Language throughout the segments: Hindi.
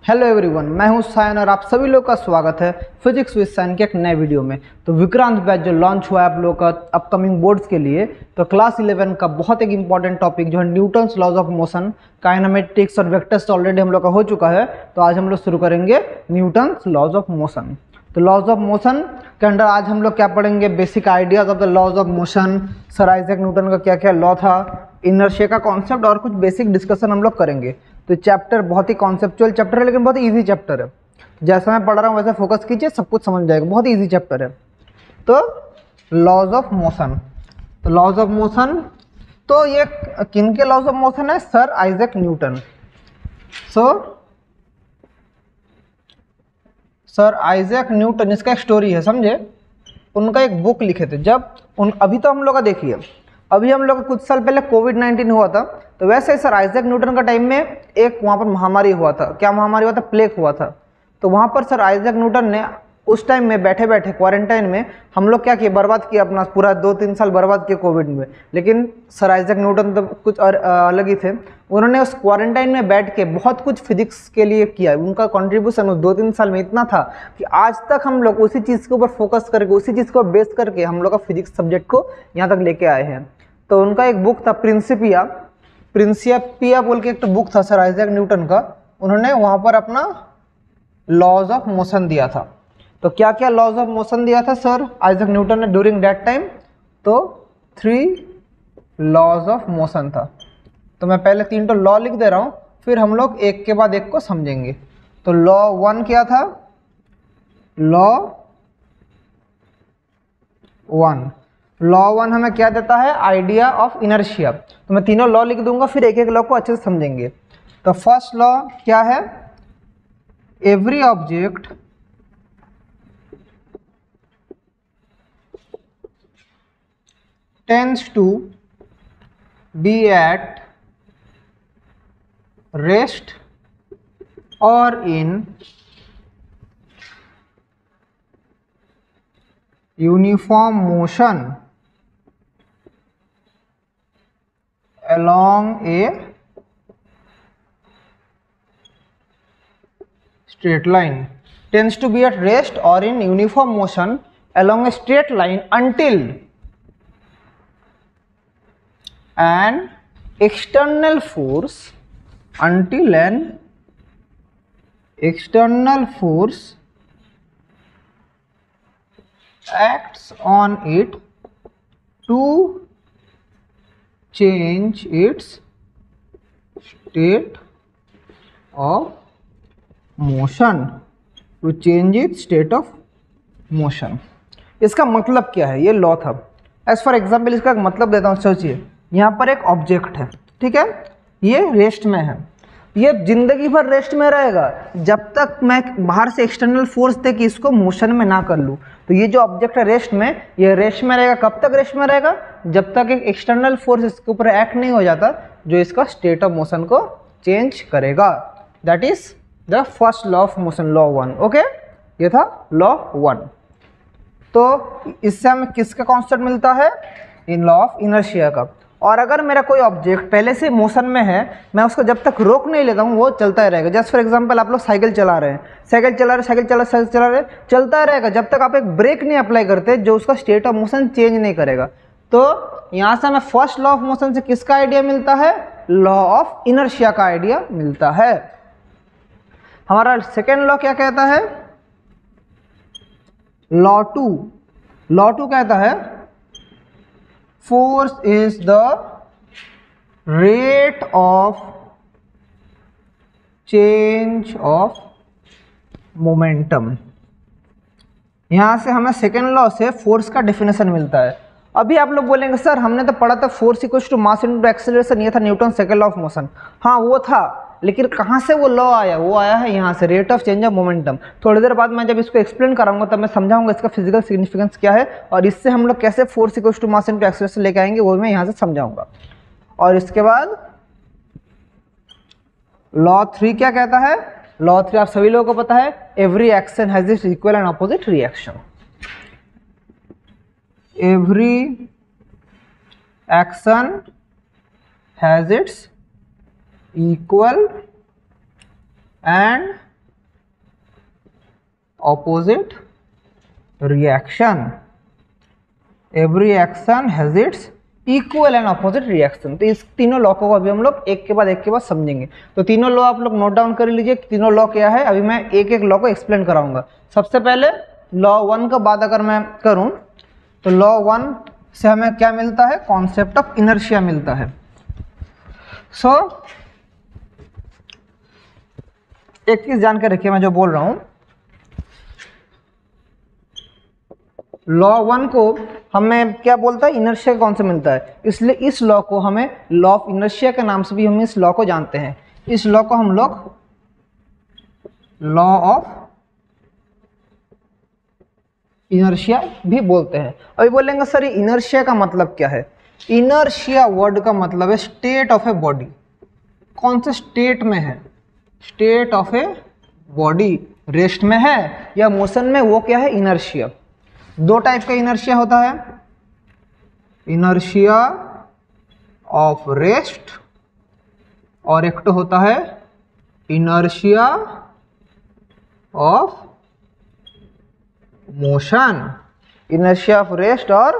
हेलो एवरीवन, मैं हूं सायन और आप सभी लोग का स्वागत है फिजिक्स विद सायन के एक नए वीडियो में। तो विक्रांत बैच जो लॉन्च हुआ है आप लोग का अपकमिंग बोर्ड्स के लिए, तो क्लास 11 का बहुत एक इंपॉर्टेंट टॉपिक जो है Newton's laws of motion, kinematics और वेक्टर्स ऑलरेडी हम लोग का हो चुका है। तो आज हम लोग शुरू करेंगे न्यूटन्स लॉज ऑफ मोशन। तो लॉज ऑफ मोशन के अंडर आज हम लोग क्या पढ़ेंगे, basic ideas of the laws of motion, sir Isaac Newton का क्या क्या लॉ था, इनर्शिया का कॉन्सेप्ट और कुछ बेसिक डिस्कशन हम लोग करेंगे। तो चैप्टर बहुत ही कॉन्सेप्चुअल चैप्टर है, लेकिन बहुत इजी चैप्टर है। जैसा मैं पढ़ रहा हूँ वैसे फोकस कीजिए, सब कुछ समझ जाएगा। बहुत इजी चैप्टर है। तो लॉज ऑफ मोशन, तो लॉज ऑफ मोशन, तो ये किन के लॉज ऑफ मोशन है? Sir Isaac Newton. Sir Isaac Newton, इसका एक स्टोरी है, समझे। उनका एक बुक लिखे थे जब अभी तो हम लोग का देखिए, अभी हम लोग का कुछ साल पहले कोविड-19 हुआ था। तो वैसे सर आइजैक न्यूटन का टाइम में एक वहाँ पर महामारी हुआ था। क्या महामारी हुआ था? प्लेग हुआ था। तो वहाँ पर सर आइजैक न्यूटन ने उस टाइम में बैठे बैठे क्वारंटाइन में हम लोग क्या किए, बर्बाद किया अपना पूरा 2-3 साल बर्बाद किए कोविड में। लेकिन सर आइजैक न्यूटन तो कुछ और अलग ही थे। उन्होंने उस क्वारंटाइन में बैठ के बहुत कुछ फिजिक्स के लिए किया। उनका कंट्रीब्यूशन उस 2-3 साल में इतना था कि आज तक हम लोग उसी चीज़ के ऊपर फोकस करके, उसी चीज़ को बेस करके हम लोग का फिजिक्स सब्जेक्ट को यहाँ तक लेके आए हैं। तो उनका एक बुक था प्रिंसिपिया बोल के एक बुक था सर आइजैक न्यूटन का। उन्होंने वहाँ पर अपना लॉज ऑफ मोशन दिया था। तो क्या क्या लॉज ऑफ मोशन दिया था सर आइजैक न्यूटन ने ड्यूरिंग दैट टाइम? तो 3 लॉज ऑफ मोशन था। तो मैं पहले 3 तो लॉ लिख दे रहा हूँ, फिर हम लोग एक के बाद एक को समझेंगे। तो लॉ 1 क्या था? लॉ 1 हमें क्या देता है? Idea of inertia. तो मैं तीनों लॉ लिख दूंगा, फिर एक एक लॉ को अच्छे से समझेंगे। तो फर्स्ट लॉ क्या है? Every object tends to be at rest और in uniform motion along a straight line, tends to be at rest or in uniform motion along a straight line until an external force acts on it to change its state of motion, इसका मतलब क्या है? ये लॉ था। एज फॉर एग्जाम्पल इसका मतलब देता हूँ, सोचिए यहाँ पर एक ऑब्जेक्ट है, ठीक है, ये रेस्ट में है। ये जिंदगी भर रेस्ट में रहेगा जब तक मैं बाहर से एक्सटर्नल फोर्स दे कि इसको मोशन में ना कर लूँ। तो ये जो ऑब्जेक्ट है रेस्ट में, ये रेस्ट में रहेगा। कब तक रेस्ट में रहेगा? जब तक एक एक्सटर्नल फोर्स इसके ऊपर एक्ट नहीं हो जाता जो इसका स्टेट ऑफ मोशन को चेंज करेगा। That is the first law of motion, law 1। Okay, ये था लॉ 1। तो इससे हमें किसका कॉन्सेप्ट मिलता है? इन लॉ ऑफ इनर्शिया का। और अगर मेरा कोई ऑब्जेक्ट पहले से मोशन में है, मैं उसको जब तक रोक नहीं लेता हूँ वो चलता ही रहेगा। जस्ट फॉर एग्जांपल आप लोग साइकिल चला रहे हैं, चलता रहेगा जब तक आप एक ब्रेक नहीं अप्लाई करते जो उसका स्टेट ऑफ मोशन चेंज नहीं करेगा। तो यहाँ से हमें फर्स्ट लॉ ऑफ मोशन से किसका आइडिया मिलता है? लॉ ऑफ इनर्शिया का आइडिया मिलता है। हमारा सेकेंड लॉ क्या कहता है? लॉ 2 कहता है force is the rate of change of momentum। यहां से हमें सेकेंड लॉ से फोर्स का डेफिनेशन मिलता है। अभी आप लोग बोलेंगे सर हमने तो पढ़ा था force equals to mass into acceleration, ये था Newton second law of motion. हाँ वो था, लेकिन कहाँ से वो लॉ आया? वो आया है यहाँ से, rate of change of momentum. थोड़ी देर बाद मैं जब इसको एक्सप्लेन कराऊंगा तब मैं समझाऊंगा इसका फिजिकल सिग्निफिकेंस क्या है और इससे हम लोग कैसे force equals to mass into acceleration लेके आएंगे, वो मैं यहाँ से समझाऊंगा। और इसके बाद लॉ 3 क्या कहता है? लॉ 3 आप सभी लोगों को पता है, every action has its equal and opposite reaction. Every action has its equal and opposite reaction, every action has its equal and opposite reaction. तो इस तीनों लॉ को अभी हम लोग एक के बाद समझेंगे। तो तीनों लॉ आप लोग नोट डाउन कर लीजिए, तीनों लॉ क्या है। अभी मैं एक एक लॉ को एक्सप्लेन कराऊंगा। सबसे पहले लॉ 1 का बात अगर मैं करूं तो लॉ 1 से हमें क्या मिलता है, कॉन्सेप्ट ऑफ इनर्शिया मिलता है। सो एक चीज जान के रखिए, मैं जो बोल रहा हूं, लॉ 1 को हमें क्या बोलता है, इनर्शिया कौन से मिलता है, इसलिए इस लॉ को हमें लॉ ऑफ इनर्शिया के नाम से भी हम इस लॉ को जानते हैं। इस लॉ को हम लोग लॉ ऑफ इनर्शिया भी बोलते हैं। अभी बोलेंगे सर ये इनर्शिया का मतलब क्या है। इनर्शिया वर्ड का मतलब है स्टेट ऑफ ए बॉडी। कौन से स्टेट में है, state of a body, rest में है या मोशन में, वो क्या है, इनर्शिया। दो टाइप का इनर्शिया होता है, इनर्शिया ऑफ रेस्ट और एक तो होता है inertia of motion. Inertia of rest और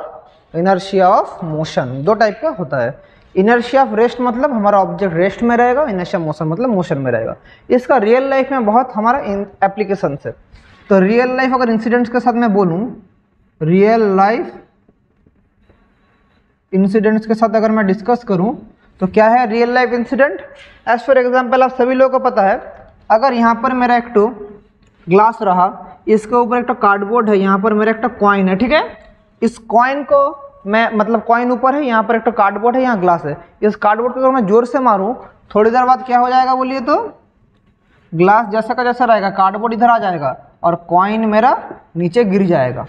इनर्शिया ऑफ मोशन दो टाइप का होता है। इनर्शिया ऑफ रेस्ट मतलब हमारा ऑब्जेक्ट रेस्ट में रहेगा, इनर्शिया मोशन मतलब मोशन में रहेगा। इसका रियल लाइफ में बहुत हमारा एप्लीकेशन है। तो रियल लाइफ अगर इंसिडेंट्स के साथ मैं बोलूं, रियल लाइफ इंसिडेंट्स के साथ अगर मैं डिस्कस करूं तो क्या है real life incident. As for example आप सभी लोगों को पता है, अगर यहाँ पर मेरा एक तो ग्लास रहा, इसके ऊपर एक तो कार्डबोर्ड है, यहाँ पर मेरा एक तो कॉइन है, ठीक है। इस कॉइन को मैं मतलब कॉइन ऊपर है, यहाँ पर एक तो कार्डबोर्ड है, यहाँ ग्लास है। इस कार्डबोर्ड को अगर मैं जोर से मारूं, थोड़ी देर बाद क्या हो जाएगा बोलिए तो, ग्लास जैसा का जैसा रहेगा, कार्डबोर्ड इधर आ जाएगा और कॉइन मेरा नीचे गिर जाएगा।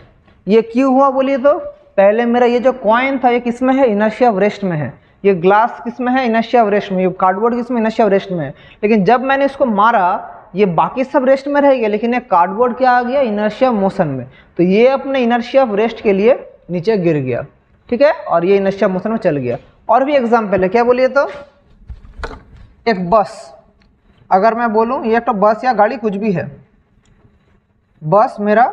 ये क्यों हुआ बोलिए तो, पहले मेरा ये जो कॉइन था ये किस में है, इनर्शिया ऑफ रेस्ट में है। ये ग्लास किस में है, इनर्शिया ऑफ रेस्ट में। ये कार्डबोर्ड किस में, इनर्शिया ऑफ रेस्ट में है। लेकिन जब मैंने इसको मारा, ये बाकी सब रेस्ट में रह गया, लेकिन ये कार्डबोर्ड क्या आ गया, इनर्शिया मोशन में। तो ये अपने इनर्शिया ऑफ रेस्ट के लिए नीचे गिर गया, ठीक है, और ये इनर्शिया मोशन में चल गया। और भी एग्जाम्पल है, क्या बोलिए तो, एक बस, अगर मैं बोलूँ ये तो बस या गाड़ी कुछ भी है, बस मेरा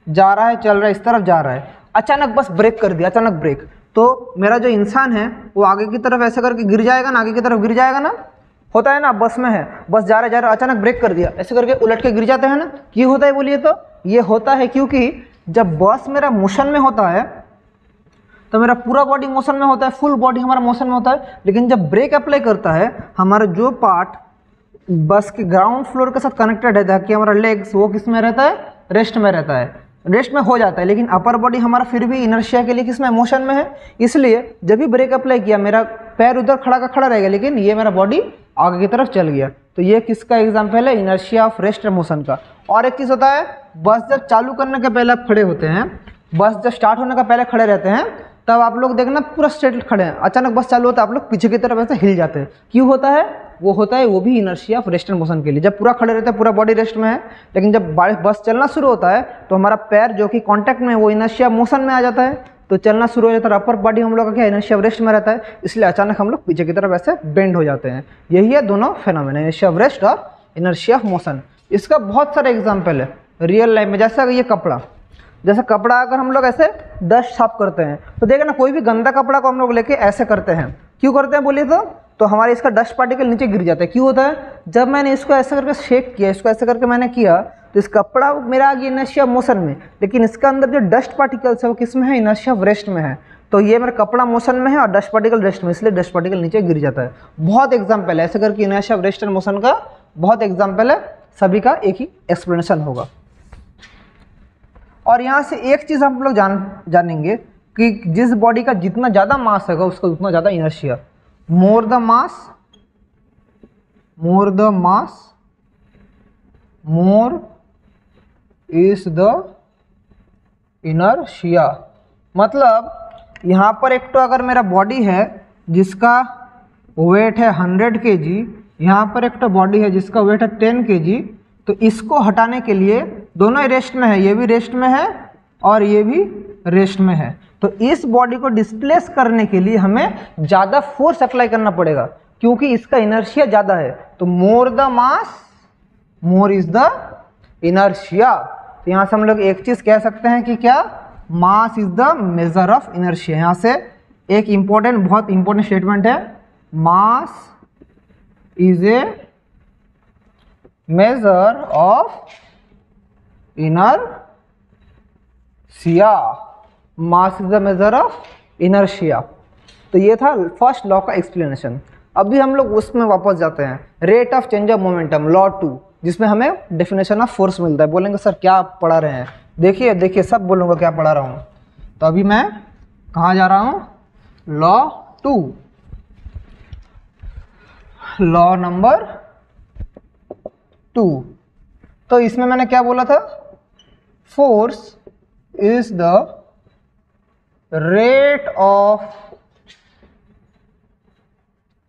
जा रहा है, चल रहा है, इस तरफ जा रहा है, अचानक बस ब्रेक कर दिया, अचानक ब्रेक, तो मेरा जो इंसान है वो आगे की तरफ ऐसे करके गिर जाएगा ना, आगे की तरफ गिर जाएगा ना, होता है ना। बस में है, बस जा रहा अचानक ब्रेक कर दिया, ऐसे करके उलट के गिर जाते हैं ना। क्यों होता है बोलिए तो, ये होता है क्योंकि जब बस मेरा मोशन में होता है तो मेरा पूरा बॉडी मोशन में होता है, फुल बॉडी हमारा मोशन में होता है। लेकिन जब ब्रेक अप्लाई करता है, हमारा जो पार्ट बस के ग्राउंड फ्लोर के साथ कनेक्टेड रहता है कि हमारा लेग्स, वो किस में रहता है, रेस्ट में रहता है, रेस्ट में हो जाता है। लेकिन अपर बॉडी हमारा फिर भी इनर्शिया के लिए किस में, मोशन में है। इसलिए जब भी ब्रेक अप्लाई किया, मेरा पैर उधर खड़ा का खड़ा रहेगा, लेकिन ये मेरा बॉडी आगे की तरफ चल गया। तो ये किसका एग्जाम्पल है, इनर्शिया ऑफ रेस्ट मोशन का। और एक चीज़ होता है, बस जब चालू करने के पहले आप खड़े होते हैं, बस जब स्टार्ट होने का पहले खड़े रहते हैं, तब आप लोग देखना पूरा स्ट्रेट खड़े हैं, अचानक बस चालू होता है, आप लोग पीछे की तरफ ऐसे हिल जाते हैं। क्यों होता है, वो होता है वो भी inertia of rest and motion के लिए। जब पूरा खड़े रहते हैं, पूरा बॉडी रेस्ट में है, लेकिन जब बस चलना शुरू होता है तो हमारा पैर जो कि कांटेक्ट में है, वो इनर्शिया मोशन में आ जाता है, तो चलना शुरू हो जाता है। अपर बॉडी हम लोग का क्या, इनर्शिया ऑफ रेस्ट में रहता है, इसलिए अचानक हम लोग पीछे की तरफ ऐसे बेंड हो जाते हैं। यही है दोनों फेनोमेना, इनर्शिया ऑफ रेस्ट और इनर्शिया ऑफ मोशन। इसका बहुत सारे एग्जाम्पल है रियल लाइफ में। जैसा ये कपड़ा, जैसे कपड़ा अगर हम लोग ऐसे डस्ट साफ करते हैं, तो देखिए ना, कोई भी गंदा कपड़ा को हम लोग लेके ऐसे करते हैं, क्यों करते हैं बोलिए तो हमारे इसका डस्ट पार्टिकल नीचे गिर जाता है। क्यों होता है, जब मैंने इसको ऐसे करके शेक किया, इसको ऐसे करके मैंने किया, तो इस कपड़ा मेरा आ गया इनर्शिया मोशन में, लेकिन इसका अंदर जो डस्ट पार्टिकल्स है वो किस में है, इनर्शिया रेस्ट में है। तो ये मेरा कपड़ा मोशन में है और डस्ट पार्टिकल रेस्ट में, इसलिए डस्ट पार्टिकल नीचे गिर जाता है। बहुत एग्जाम्पल है ऐसे करके इनर्शिया रेस्ट एंड मोशन का, बहुत एग्जाम्पल है, सभी का एक ही एक्सप्लेनेशन होगा। और यहाँ से एक चीज़ हम लोग जानेंगे कि जिस बॉडी का जितना ज़्यादा मास होगा उसका उतना ज़्यादा inertia. More the mass more is the inertia. मतलब यहाँ पर एक तो अगर मेरा बॉडी है जिसका वेट है 100 kg, यहाँ पर एक तो बॉडी है जिसका वेट है 10 kg, तो इसको हटाने के लिए दोनों ही रेस्ट में है, ये भी रेस्ट में है और ये भी रेस्ट में है। तो इस बॉडी को डिस्प्लेस करने के लिए हमें ज़्यादा फोर्स अप्लाई करना पड़ेगा, क्योंकि इसका इनर्शिया ज़्यादा है। तो more the mass more is the inertia. तो यहाँ से हम लोग एक चीज़ कह सकते हैं कि क्या, mass is the measure of inertia. यहाँ से एक इम्पोर्टेंट, बहुत इंपॉर्टेंट स्टेटमेंट है, mass is a measure of inertia. Mass is the measure of inertia. तो ये था फर्स्ट लॉ का एक्सप्लेनेशन। अभी हम लोग उसमें वापस जाते हैं, rate of change of momentum, law 2, जिसमें हमें डेफिनेशन ऑफ फोर्स मिलता है। बोलेंगे सर क्या पढ़ा रहे हैं, देखिए देखिए सब बोलूँगा क्या पढ़ा रहा हूँ। तो अभी मैं कहाँ जा रहा हूँ, लॉ 2, लॉ नंबर 2। तो इसमें मैंने क्या बोला था, force is the rate of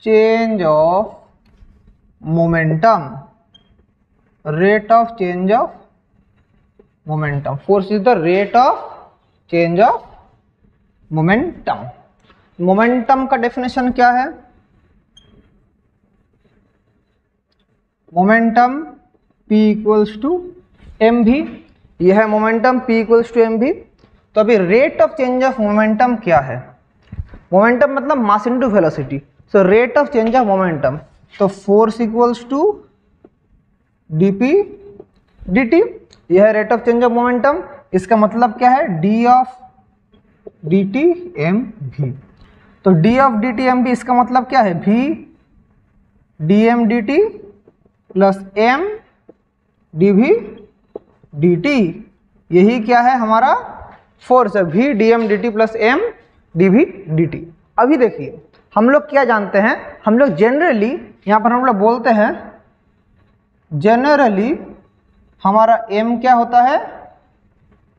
change of momentum, rate of change of momentum. Force is the rate of change of momentum. Momentum का डेफिनेशन क्या है, momentum P equals to M V, यह है momentum P equals to M V. तो अभी rate of change of momentum क्या है, मोमेंटम मतलब mass into velocity. So rate of change of momentum, तो force equals to dp dt, यह है rate of change of momentum. इसका मतलब क्या है, d of dt m v। तो d of dt m v, इसका मतलब क्या है, v dm dt plus m dv dt, यही क्या है हमारा फोर्स है, v dm dt plus m dv dt। अभी देखिए हम लोग क्या जानते हैं, हम लोग जनरली यहाँ पर हम लोग बोलते हैं, जनरली हमारा m क्या होता है,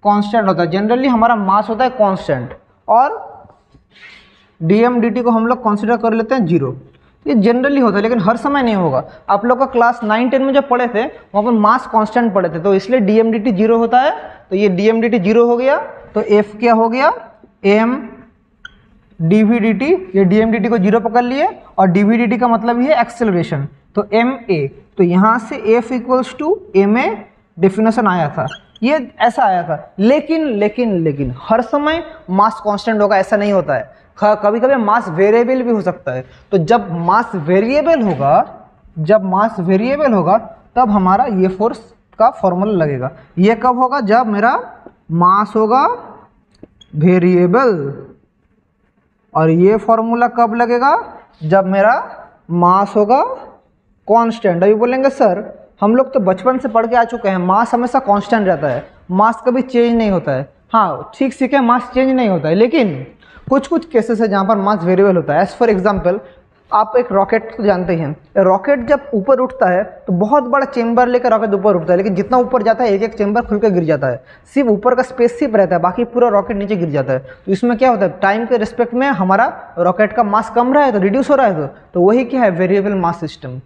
कांस्टेंट होता है। जनरली हमारा मास होता है कांस्टेंट, और dm dt को हम लोग कंसीडर कर लेते हैं 0। ये जनरली होता है, लेकिन हर समय नहीं होगा। आप लोग का क्लास 9-10 में जब पढ़े थे वहाँ पर मास कांस्टेंट पढ़े थे, तो इसलिए dm dt 0 होता है। तो ये dm dt 0 हो गया, तो f क्या हो गया, m dv dt, ये dm dt को 0 पकड़ लिए, और dv dt का मतलब ये है एक्सेलरेशन, तो ma। तो यहाँ से f equals to ma definition आया था, ये ऐसा आया था। लेकिन हर समय मास कांस्टेंट होगा ऐसा नहीं होता है, कभी कभी मास वेरिएबल भी हो सकता है। तो जब मास वेरिएबल होगा, जब मास वेरिएबल होगा तब हमारा ये फोर्स का फॉर्मूला लगेगा। ये कब होगा, जब मेरा मास होगा वेरिएबल, और ये फॉर्मूला कब लगेगा, जब मेरा मास होगा कांस्टेंट। अभी बोलेंगे सर हम लोग तो बचपन से पढ़ के आ चुके हैं, मास हमेशा कांस्टेंट रहता है, मास कभी चेंज नहीं होता है। हाँ ठीक सीखे, मास चेंज नहीं होता है, लेकिन कुछ कुछ केसेस है जहाँ पर मास वेरिएबल होता है। एज फॉर एग्जांपल, आप एक रॉकेट तो जानते हैं, रॉकेट जब ऊपर उठता है तो बहुत बड़ा चेंबर लेकर रॉकेट ऊपर उठता है, लेकिन जितना ऊपर जाता है एक एक चेंबर खुल कर गिर जाता है, सिर्फ ऊपर का स्पेस सिर्फ रहता है, बाकी पूरा रॉकेट नीचे गिर जाता है। तो इसमें क्या होता है, टाइम के रिस्पेक्ट में हमारा रॉकेट का मास कम रहा है तो रिड्यूस हो रहा है, तो वही क्या है, वेरिएबल मास सिस्टम।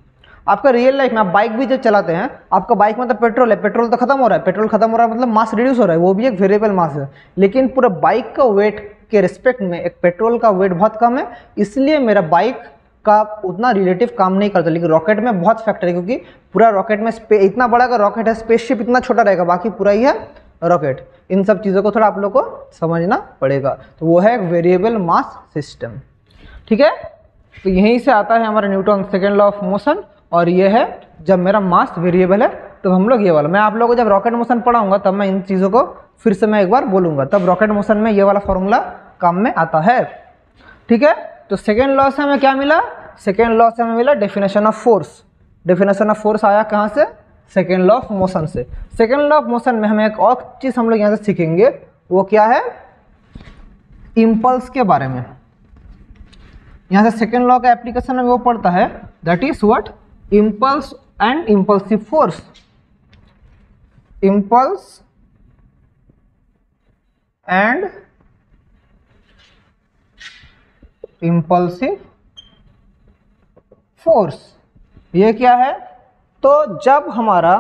आपका रियल लाइफ में आप बाइक भी जब चलाते हैं, आपका बाइक में तो पेट्रोल है, पेट्रोल तो खत्म हो रहा है, पेट्रोल खत्म हो रहा है मतलब मास रिड्यूस हो रहा है, वो भी एक वेरिएबल मास है। लेकिन पूरा बाइक का वेट के रिस्पेक्ट में एक पेट्रोल का वेट बहुत कम है, इसलिए मेरा बाइक का उतना रिलेटिव काम नहीं करता। लेकिन रॉकेट में बहुत फैक्टर है, क्योंकि पूरा रॉकेट में इतना बड़ा का रॉकेट है, स्पेसशिप इतना छोटा रहेगा, बाकी पूरा ही है रॉकेट। इन सब चीज़ों को थोड़ा आप लोग को समझना पड़ेगा। तो वो है एक वेरिएबल मास सिस्टम, ठीक है। तो यहीं से आता है हमारा Newton second law of motion, और ये है जब मेरा मास वेरिएबल है तो हम लोग ये वाला, मैं आप लोगों को जब रॉकेट मोशन पढ़ाऊंगा तब मैं इन चीज़ों को फिर से मैं एक बार बोलूँगा, तब रॉकेट मोशन में ये वाला फॉर्मूला काम में आता है, ठीक है। तो सेकेंड लॉ से हमें क्या मिला, सेकेंड लॉ से हमें मिला definition of force. Definition of force आया कहाँ से, सेकेंड लॉ ऑफ मोशन से। सेकेंड लॉ ऑफ मोशन में हमें एक और चीज़ हम लोग यहाँ से सीखेंगे, वो क्या है, इम्पल्स के बारे में। यहाँ से सेकेंड लॉ का एप्लीकेशन में वो पड़ता है, that is what, impulse and impulsive force. Impulse and impulsive force, ये क्या है, तो जब हमारा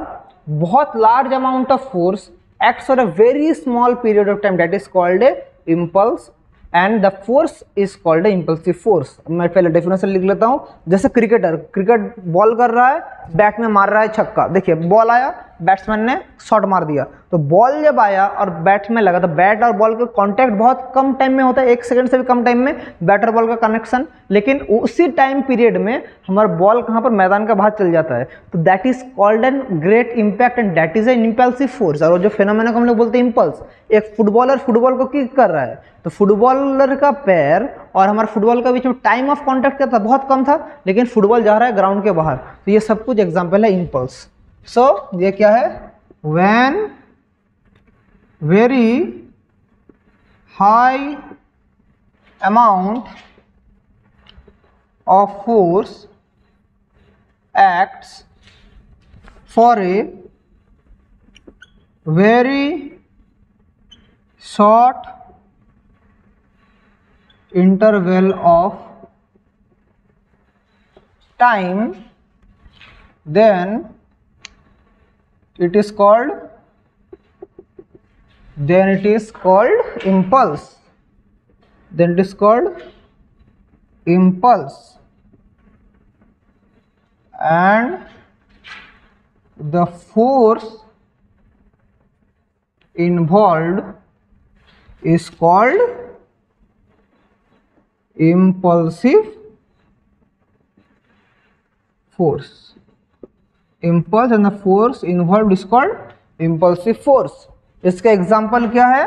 बहुत large amount of force acts for a very small period of time, that is called a impulse and the force is called a impulsive force. मैं पहले डेफिनेशन लिख लेता हूँ। जैसे क्रिकेटर, क्रिकेट बॉल कर रहा है, बैट में मार रहा है छक्का, देखिए बॉल आया, बैट्समैन ने शॉट मार दिया, तो बॉल जब आया और बैट में लगा तो बैट और बॉल का कांटेक्ट बहुत कम टाइम में होता है, 1 सेकंड से भी कम टाइम में बैट और बॉल का कनेक्शन, लेकिन उसी टाइम पीरियड में हमारा बॉल कहाँ पर मैदान का बाहर चल जाता है, तो that is called an great impact and that is an impulsive force. और जो फेनोमेना को हम लोग बोलते हैं इम्पल्स, एक फुटबॉलर फुटबॉल को किक कर रहा है, तो फुटबॉलर का पैर और हमारा फुटबॉल का बीच में टाइम ऑफ कॉन्टैक्ट क्या था, बहुत कम था, लेकिन फुटबॉल जा रहा है ग्राउंड के बाहर, तो ये सब कुछ एग्जाम्पल है इम्पल्स। सो ये क्या है, when very high amount of force acts for a very short interval of time, then it is called impulse. Then it is called impulse. And the force involved is called impulsive force. Impulse and the force involved is called impulsive force. इसका एग्जाम्पल क्या है,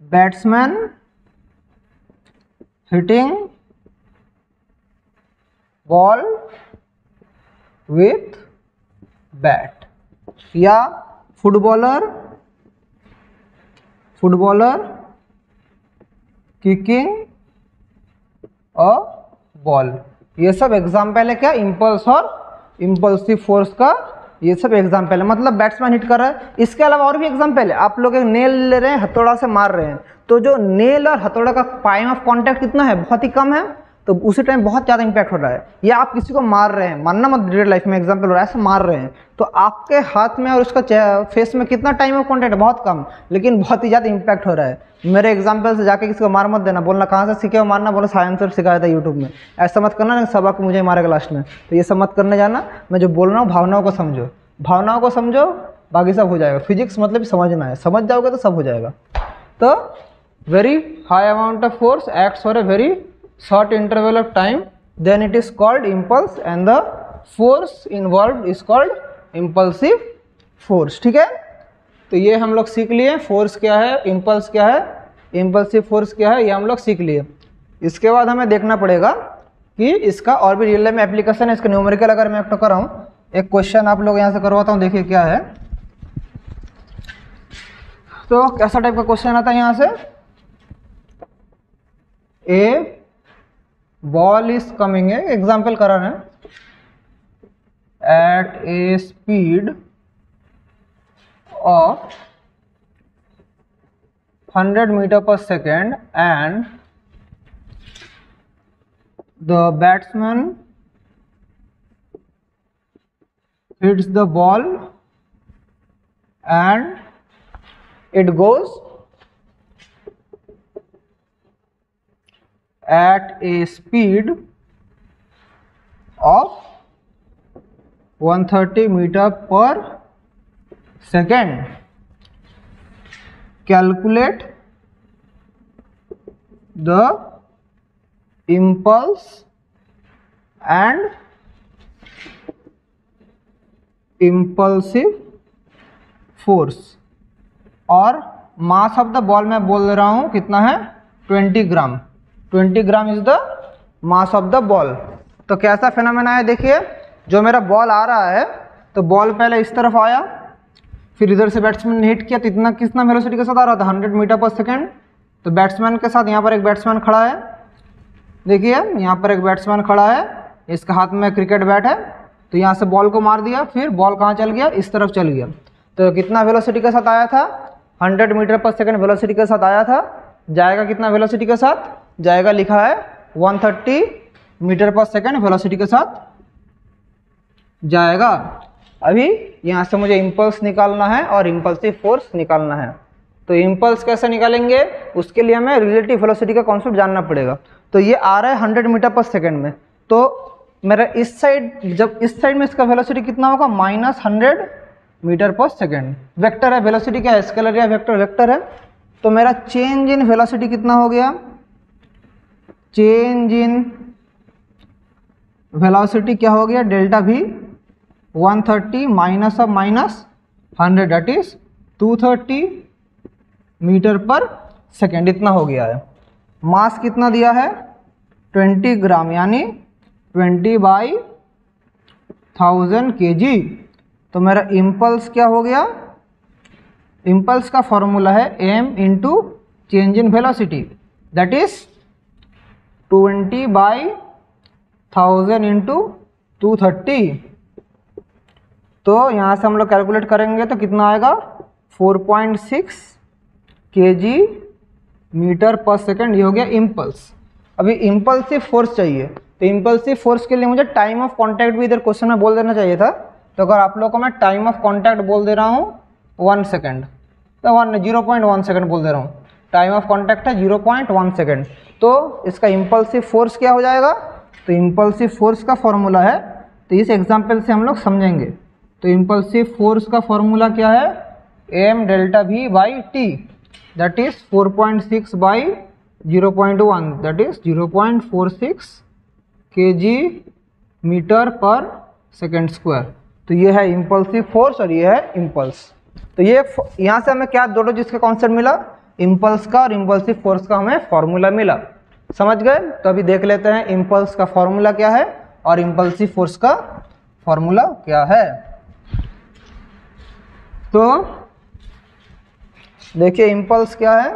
batsman hitting ball with bat, या फुटबॉलर किकिंग अ बॉल। ये सब एग्जाम्पल है क्या, इम्पल्स और इम्पल्सिव फोर्स का, ये सब एग्जाम्पल है। मतलब बैट्समैन हिट कर रहा है, इसके अलावा और भी एग्जाम्पल है। आप लोग एक नेल ले रहे हैं, हथौड़ा से मार रहे हैं, तो जो नेल और हथौड़ा का टाइम ऑफ कांटेक्ट कितना है, बहुत ही कम है, तो उसी टाइम बहुत ज़्यादा इंपैक्ट हो रहा है। या आप किसी को मार रहे हैं, मानना मत, रियल लाइफ में एग्जाम्पल हो रहा है, ऐसे मार रहे हैं, तो आपके हाथ में और उसका फेस में कितना टाइम ऑफ कांटेक्ट है, बहुत कम, लेकिन बहुत ही ज़्यादा इंपैक्ट हो रहा है। मेरे एग्जाम्पल से जाके किसी को मार मत देना, बोलना कहाँ से सीखे हो मारना, बोलो साइंस से सिखाया था यूट्यूब में, ऐसा मत करना नहीं सबक मुझे मारेगा लास्ट में, तो ये सब मत करने जाना। मैं जो बोल रहा हूँ भावनाओं को समझो, भावनाओं को समझो, बाकी सब हो जाएगा। फिजिक्स मतलब समझना है, समझ जाओगे तो सब हो जाएगा। तो very high amount of force acts for a very short interval of time, then it is called impulse and the force involved is called impulsive force। ठीक है, तो ये हम लोग सीख लिए, फोर्स क्या है, इम्पल्स क्या है, इम्पल्सिव फोर्स क्या है, ये हम लोग सीख लिए। इसके बाद हमें देखना पड़ेगा कि इसका और भी रियल लाइफ में एप्लीकेशन है, इसका न्यूमेरिकल अगर मैं एक कर रहा हूँ, एक क्वेश्चन आप लोग यहाँ से करवाता हूँ, देखिए क्या है। तो कैसा टाइप का क्वेश्चन आता है यहाँ से, ए बॉल इज कमिंग है, एग्जाम्पल करा रहे हैं, at a speed of 100 metre per second and the batsman hits the ball and it goes at a speed of 130 meter per second. Calculate the impulse and impulsive force। और मास ऑफ द बॉल मैं बोल रहा हूँ कितना है, 20 ग्राम। 20 gram is the mass of the ball. तो कैसा फिनोमेना है, देखिए, जो मेरा बॉल आ रहा है, तो बॉल पहले इस तरफ आया, फिर इधर से बैट्समैन ने हिट किया, तो इतना कितना वेलोसिटी के साथ आ रहा था, 100 मीटर पर सेकेंड। तो बैट्समैन के साथ यहाँ पर एक बैट्समैन खड़ा है, देखिए यहाँ पर एक बैट्समैन खड़ा है, इसके हाथ में क्रिकेट बैट है, तो यहाँ से बॉल को मार दिया, फिर बॉल कहाँ चल गया, इस तरफ चल गया। तो कितना वेलोसिटी के साथ आया था, 100 मीटर पर सेकेंड वेलोसिटी के साथ आया था, जाएगा कितना वेलोसिटी के साथ, जाएगा लिखा है 130 मीटर पर सेकेंड वेलोसिटी के साथ जाएगा। अभी यहाँ से मुझे इम्पल्स निकालना है और इम्पल्सिव फोर्स निकालना है। तो इम्पल्स कैसे निकालेंगे, उसके लिए हमें रिलेटिव वेलोसिटी का कॉन्सेप्ट जानना पड़ेगा। तो ये आ रहा है 100 मीटर पर सेकेंड में, तो मेरा इस साइड, जब इस साइड में इसका वेलोसिटी कितना होगा, -100 मीटर पर सेकेंड। वेक्टर है, वेलोसिटी क्या है, स्केलर या वेक्टर, वेक्टर है। तो मेरा चेंज इन वेलोसिटी कितना हो गया, चेंज इन वेलोसिटी क्या हो गया, delta v 130 minus of -100 that is 230 metre per second, इतना हो गया है। मास कितना दिया है, 20 ग्राम, यानी 20/1000 kg। तो मेरा इम्पल्स क्या हो गया, इम्पल्स का फॉर्मूला है m into change in velocity that is 20/1000 into 230। तो यहाँ से हम लोग कैलकुलेट करेंगे तो कितना आएगा, 4.6 kg मीटर पर सेकेंड। ये हो गया इम्पल्स। अभी इम्पल्सिव फोर्स चाहिए, तो इम्पल्सिव फोर्स के लिए मुझे टाइम ऑफ कांटेक्ट भी इधर क्वेश्चन में बोल देना चाहिए था। तो अगर आप लोगों को मैं टाइम ऑफ कांटेक्ट बोल दे रहा हूँ 1 सेकेंड, तो 0.1 सेकेंड बोल दे रहा हूँ, टाइम ऑफ कांटेक्ट है 0.1 सेकेंड। तो इसका इम्पल्सिव फोर्स क्या हो जाएगा, तो इम्पल्सिव फोर्स का फॉर्मूला है, तो इस एग्जाम्पल से हम लोग समझेंगे। तो इम्पल्सिव फोर्स का फॉर्मूला क्या है, m delta v by T that is 4.6 by 0.1 that is 0.46 kg metre per second square. तो ये है इम्पल्सिव फोर्स और ये है इम्पल्स। तो ये यहाँ से हमें क्या दोनों चीज़ का कॉन्सेप्ट मिला, इम्पल्स का और इम्पल्सिव फोर्स का हमें फॉर्मूला मिला। समझ गए। तो अभी देख लेते हैं इम्पल्स का फॉर्मूला क्या है और इम्पल्सिव फोर्स का फॉर्मूला क्या है। तो देखिए इम्पल्स क्या है,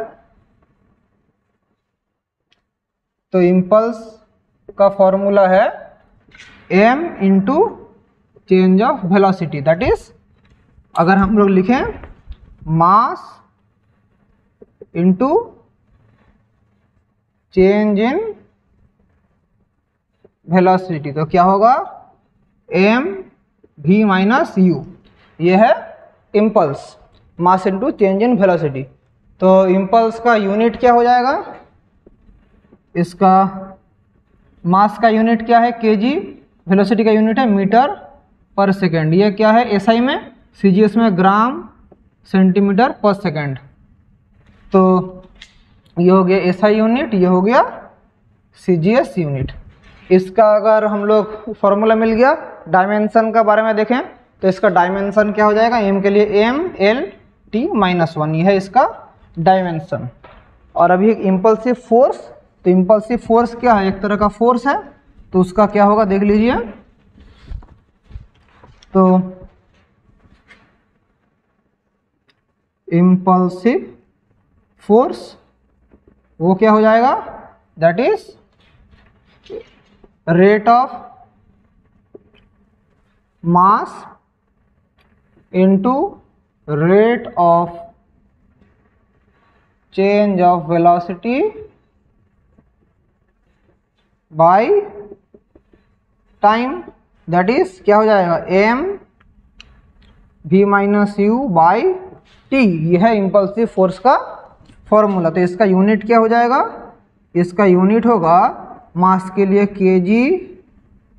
तो इम्पल्स का फॉर्मूला है m into change of velocity that is, अगर हम लोग लिखें mass into change in velocity, तो क्या होगा m v माइनस u। ये है impulse, mass into change in velocity. तो इम्पल्स का यूनिट क्या हो जाएगा, इसका मास का यूनिट क्या है kg, वेलोसिटी का यूनिट है मीटर पर सेकेंड। ये क्या है SI में, CGS में ग्राम सेंटीमीटर पर सेकेंड। तो ये हो गया SI यूनिट, ये हो गया CGS यूनिट। इसका अगर हम लोग फॉर्मूला मिल गया, डायमेंशन का बारे में देखें तो इसका डायमेंशन क्या हो जाएगा, m के लिए m l t माइनस 1, ये है इसका डायमेंशन। और अभी एक इम्पल्सिव फोर्स, तो इम्पल्सिव फोर्स क्या है, एक तरह का फोर्स है, तो उसका क्या होगा देख लीजिए। तो इम्पल्सिव फोर्स वो क्या हो जाएगा, that is rate of mass into rate of change of velocity by time that is क्या हो जाएगा m v minus u by T. यह है इम्पल्सिव फोर्स का फॉर्मूला। तो इसका यूनिट क्या हो जाएगा, इसका यूनिट होगा मास के लिए kg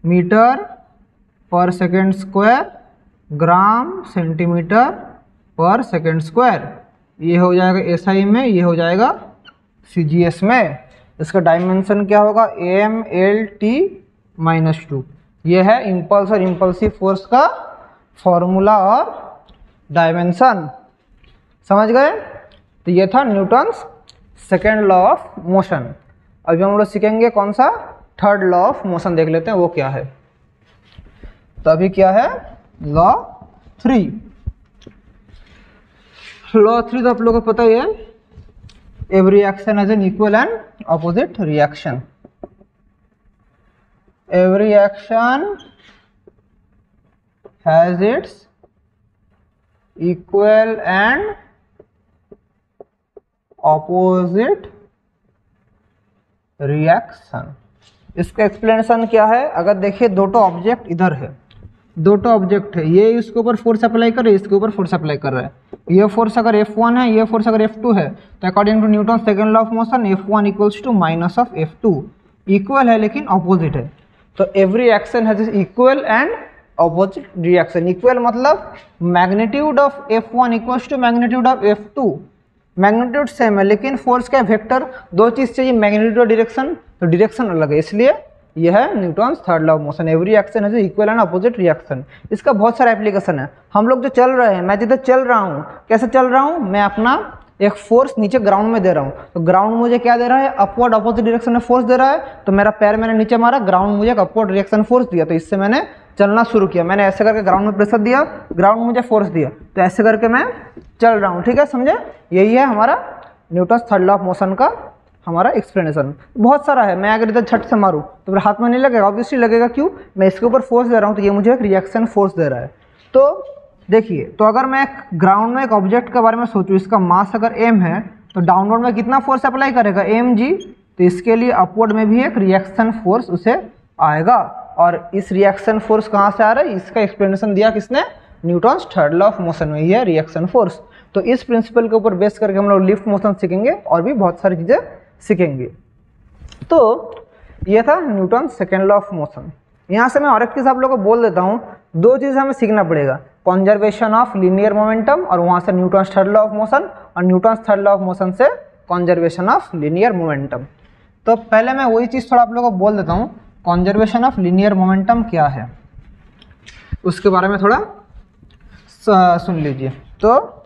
metre per second square gram centimetre पर सेकेंड स्क्वायर। ये हो जाएगा SI में, ये हो जाएगा CGS में। इसका डायमेंशन क्या होगा m l t माइनस 2। ये है इम्पल्स और इम्पल्सिव फोर्स का फॉर्मूला और डायमेंशन। समझ गए। तो ये था Newton's second law of motion. अभी हम लोग सीखेंगे कौन सा, थर्ड लॉ ऑफ मोशन देख लेते हैं वो क्या है। तो अभी क्या है लॉ 3। लॉ 3 तो आप लोगों को पता ही है, every action has an equal and opposite reaction. Every action has its equal and opposite reaction. इसका एक्सप्लेनेशन क्या है, अगर देखिए दो ऑब्जेक्ट इधर है, दो ऑब्जेक्ट है, ये इसके ऊपर फोर्स अप्लाई कर रहे हैं, इसके ऊपर फोर्स अप्लाई कर रहा है। ये फोर्स अगर F1 है, ये फोर्स अगर F2 है, तो according to Newton second law of motion F1 equals to minus of F2। Equal है लेकिन ऑपोजिट है। तो every action has equal and opposite reaction. Equal मतलब magnitude of F1 equals to magnitude of F2। Magnitude same है लेकिन फोर्स का वेक्टर दो चीज़ चाहिए, मैग्नीट्यूड और डायरेक्शन, तो डायरेक्शन अलग है, इसलिए यह है Newton's third law of motion. Every action has equal and opposite reaction. इसका बहुत सारा एप्लीकेशन है। हम लोग जो चल रहे हैं, मैं जिधर चल रहा हूँ, कैसे चल रहा हूँ, मैं अपना एक फोर्स नीचे ग्राउंड में दे रहा हूँ, तो ग्राउंड मुझे क्या दे रहा है, अपवर्ड अपोजिट डायरेक्शन में फोर्स दे रहा है, तो मेरा पैर मैंने नीचे मारा, ग्राउंड मुझे एक अपवर्ड रिएक्शन फोर्स दिया, तो इससे मैंने चलना शुरू किया। मैंने ऐसे करके ग्राउंड में प्रेशर दिया, ग्राउंड मुझे फोर्स दिया, तो ऐसे करके मैं चल रहा हूँ। ठीक है, समझे? यही है हमारा Newton's third law of motion का हमारा एक्सप्लेनेशन। बहुत सारा है, मैं अगर इधर झट से मारूँ तो फिर हाथ में नहीं लगेगा, ऑब्वियसली लगेगा। क्यों? मैं इसके ऊपर फोर्स दे रहा हूँ, तो ये मुझे एक रिएक्शन फोर्स दे रहा है। तो देखिए, तो अगर मैं ग्राउंड में एक ऑब्जेक्ट के बारे में सोचूँ, इसका मास अगर m है, तो डाउनवर्ड में कितना फोर्स अप्लाई करेगा, mg। तो इसके लिए अपवर्ड में भी एक रिएक्शन फोर्स उसे आएगा, और इस रिएक्शन फोर्स कहाँ से आ रहा है, इसका एक्सप्लेनेशन दिया किसने, Newton's third law of motion में ही है रिएक्शन फोर्स। तो इस प्रिंसिपल के ऊपर बेस करके हम लोग लिफ्ट मोशन सीखेंगे और भी बहुत सारी चीज़ें सीखेंगे। तो ये था Newton's second law of motion. यहाँ से मैं और एक चीज़ आप लोगों को बोल देता हूँ, दो चीज़ हमें सीखना पड़ेगा, कंजर्वेशन ऑफ लीनियर मोमेंटम और वहाँ से Newton's third law of motion, और Newton's third law of motion से कंजर्वेशन ऑफ लीनियर मोमेंटम। तो पहले मैं वही चीज़ थोड़ा आप लोगों को बोल देता हूँ, कंजर्वेशन ऑफ लीनियर मोमेंटम क्या है, उसके बारे में थोड़ा सुन लीजिए। तो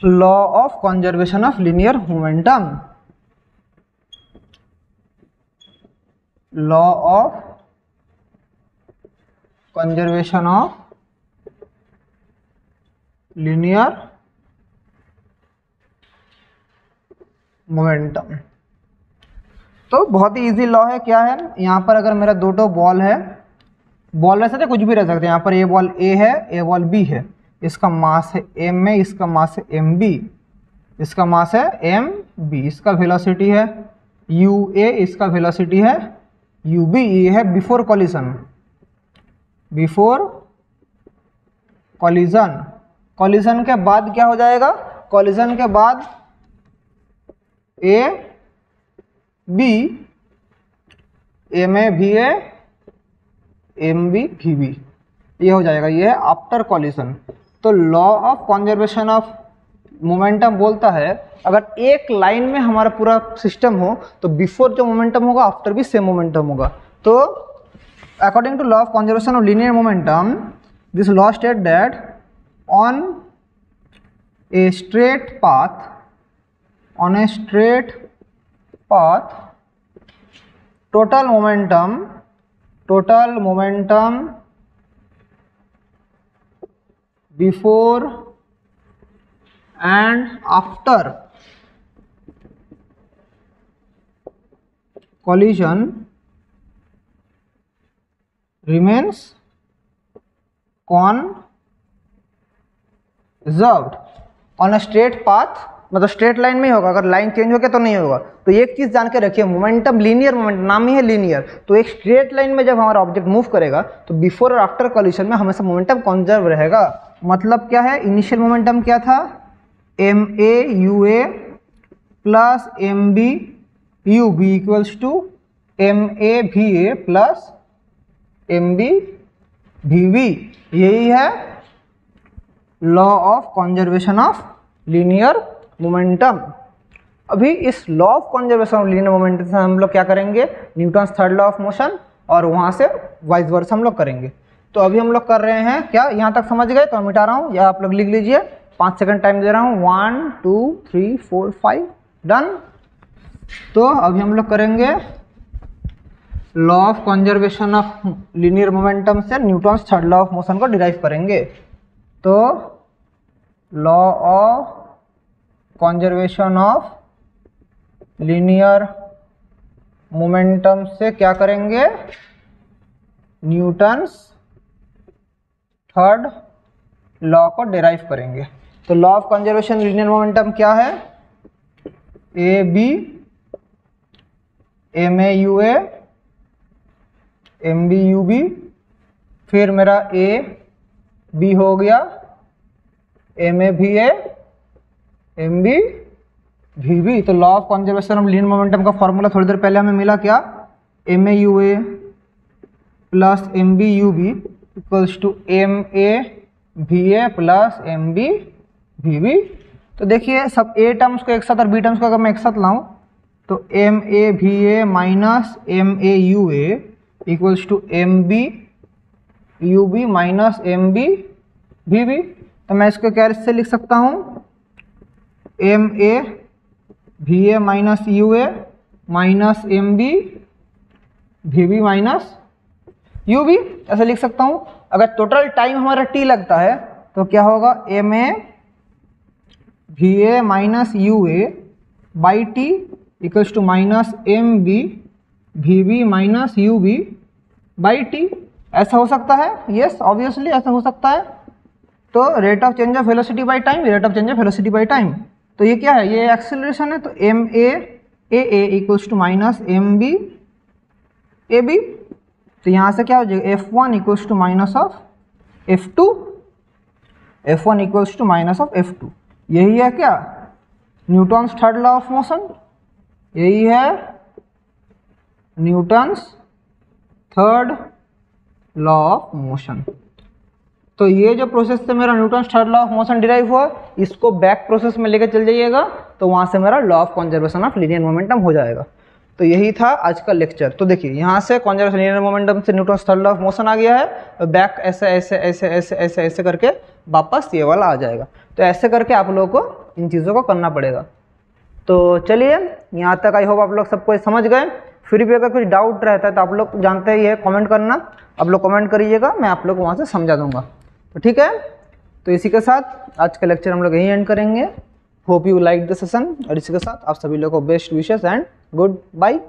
law of conservation of linear momentum, law of conservation of linear momentum. तो बहुत ही इजी लॉ है। क्या है, यहाँ पर अगर मेरा दो टो बॉल है, बॉल रह सकते कुछ भी रह सकते हैं, यहाँ पर ये बॉल A है, ये बॉल B है, इसका मास है m में, इसका मास है mb, इसका मास है mb, इसका वेलोसिटी है ua, इसका वेलोसिटी है ub। ये है before collision, before collision. Collision के बाद क्या हो जाएगा, कॉलिजन के बाद a b, ma va, mb vb, ये हो जाएगा, ये है आफ्टर कॉलिजन। तो law of conservation of momentum बोलता है, अगर एक लाइन में हमारा पूरा सिस्टम हो तो बिफोर जो मोमेंटम होगा आफ्टर भी सेम मोमेंटम होगा। तो according to law of conservation of linear momentum, this law state that on a straight path, on a straight path, total momentum before and after collision remains conserved on a straight path। मतलब स्ट्रेट लाइन में ही होगा, अगर लाइन चेंज हो गया तो नहीं होगा। तो एक चीज जान के रखिए, मोमेंटम लीनियर मोमेंटम, नाम ही है लीनियर, तो एक स्ट्रेट लाइन में जब हमारा ऑब्जेक्ट मूव करेगा तो बिफोर और आफ्टर कॉलिजन में हमेशा मोमेंटम कंजर्व रहेगा। मतलब क्या है, इनिशियल मोमेंटम क्या था, ma ua plus mb ub equals to ma va plus mb vb। यही है law of conservation of linear momentum. अभी इस law of conservation of linear momentum से हम लोग क्या करेंगे, Newton's third law of motion, और वहाँ से वाइस वर्सा हम लोग करेंगे। तो अभी हम लोग कर रहे हैं क्या, यहाँ तक समझ गए? तो मैं मिटा रहा हूँ, या आप लोग लिख लीजिए, 5 सेकंड टाइम दे रहा हूँ, 1 2 3 4 5 डन। तो अभी हम लोग करेंगे law of conservation of linear momentum से Newton's third law of motion को डिराइव करेंगे। तो law of conservation of linear momentum से क्या करेंगे, न्यूटन्स थर्ड लॉ को डिराइव करेंगे। तो law of conservation linear momentum क्या है, A B ma ua mb ub, फिर मेरा a b हो गया, ma va mb vb। तो law of conservation of linear momentum का फॉर्मूला थोड़ी देर पहले हमें मिला क्या, M A U A plus M B U B equals to M A V A plus M B V B. तो देखिए सब ए टर्म्स को एक साथ और बी टर्म्स को अगर मैं एक साथ लाऊं तो M A V A minus M A U A equals to M B U B minus M B V B. तो मैं इसको क्या से लिख सकता हूँ, M A V A minus U A minus M B V B minus U B, ऐसे लिख सकता हूँ। अगर टोटल टाइम हमारा टी लगता है तो क्या होगा, M A V A minus U A by T equals to minus M B V B minus U B by T. ऐसा हो सकता है, यस ऑब्वियसली ऐसा हो सकता है। तो rate of change of velocity by time, rate of change of velocity by time. तो ये क्या है, ये एक्सेलरेशन है। तो M A equals to minus M B A B. तो यहाँ से क्या हो जाएगा, F1 equals to minus of F2, F1 equals to minus of F2। यही है क्या Newton's third law of motion, यही है Newton's third law of motion. तो ये जो प्रोसेस से मेरा Newton's third law of motion derive हुआ, इसको बैक प्रोसेस में लेकर चल जाइएगा तो वहाँ से मेरा law of conservation of linear momentum हो जाएगा। तो यही था आज का लेक्चर। तो देखिए यहाँ से कंजर्वेशन लीनियर मोमेंटम से Newton's third law of motion आ गया है, बैक ऐसे ऐसे ऐसे ऐसे ऐसे ऐसे करके वापस ये वाला आ जाएगा। तो ऐसे करके आप लोगों को इन चीज़ों को करना पड़ेगा। तो चलिए यहाँ तक आई होप आप लोग सबको समझ गए। फिर भी अगर कुछ डाउट रहता है तो आप लोग जानते ही है, कमेंट करना, आप लोग कमेंट करिएगा, मैं आप लोग को वहाँ से समझा दूंगा। तो ठीक है, तो इसी के साथ आज का लेक्चर हम लोग यहीं एंड करेंगे। Hope you like the session. और इसी के साथ आप सभी लोगों को best wishes and good bye.